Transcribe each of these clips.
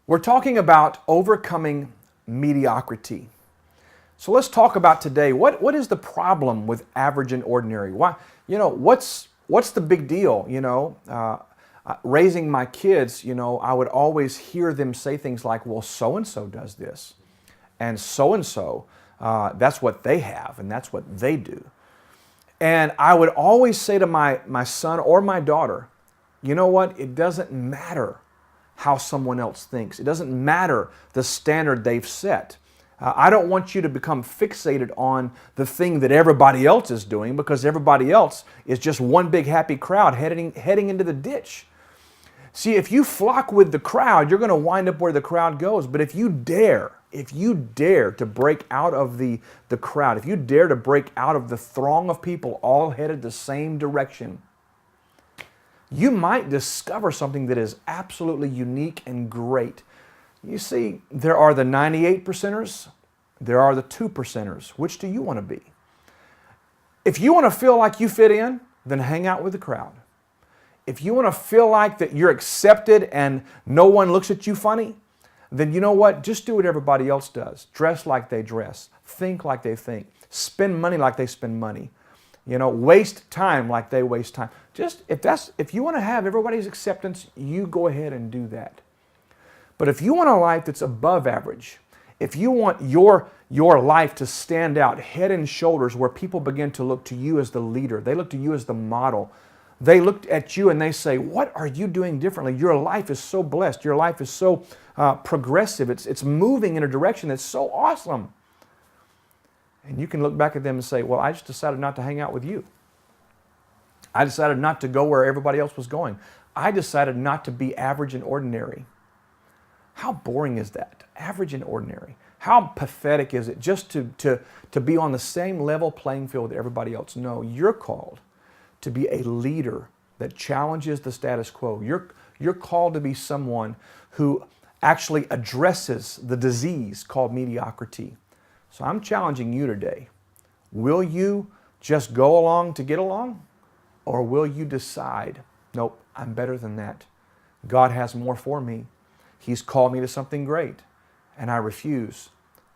We're talking about overcoming mediocrity. So let's talk about today. What is the problem with average and ordinary? Why, what's the big deal? Raising my kids, I would always hear them say things like, well, so-and-so does this. And so-and-so, that's what they have and that's what they do. And I would always say to my son or my daughter, you know what? It doesn't matter how someone else thinks. It doesn't matter the standard they've set. I don't want you to become fixated on the thing that everybody else is doing, because everybody else is just one big happy crowd heading into the ditch. See, if you flock with the crowd, you're going to wind up where the crowd goes. But if you dare to break out of the crowd, if you dare to break out of the throng of people all headed the same direction, you might discover something that is absolutely unique and great. You see, there are the 98%ers, there are the 2%ers. Which do you want to be? If you want to feel like you fit in, then hang out with the crowd. If you want to feel like that you're accepted and no one looks at you funny, then you know what? Just do what everybody else does. Dress like they dress. Think like they think. Spend money like they spend money. Waste time like they waste time. Just if you want to have everybody's acceptance, you go ahead and do that. But if you want a life that's above average, if you want your life to stand out head and shoulders where people begin to look to you as the leader, they look to you as the model, they look at you and they say, what are you doing differently? Your life is so blessed. Your life is so progressive. It's moving in a direction that's so awesome. And you can look back at them and say, well, I just decided not to hang out with you. I decided not to go where everybody else was going. I decided not to be average and ordinary. How boring is that? Average and ordinary. How pathetic is it just to be on the same level playing field with everybody else? No, you're called to be a leader that challenges the status quo. You're called to be someone who actually addresses the disease called mediocrity. So I'm challenging you today. Will you just go along to get along? Or will you decide, nope, I'm better than that. God has more for me. He's called me to something great. And I refuse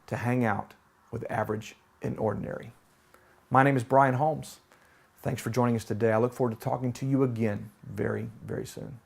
to hang out with average and ordinary. My name is Brian Holmes. Thanks for joining us today. I look forward to talking to you again very, very soon.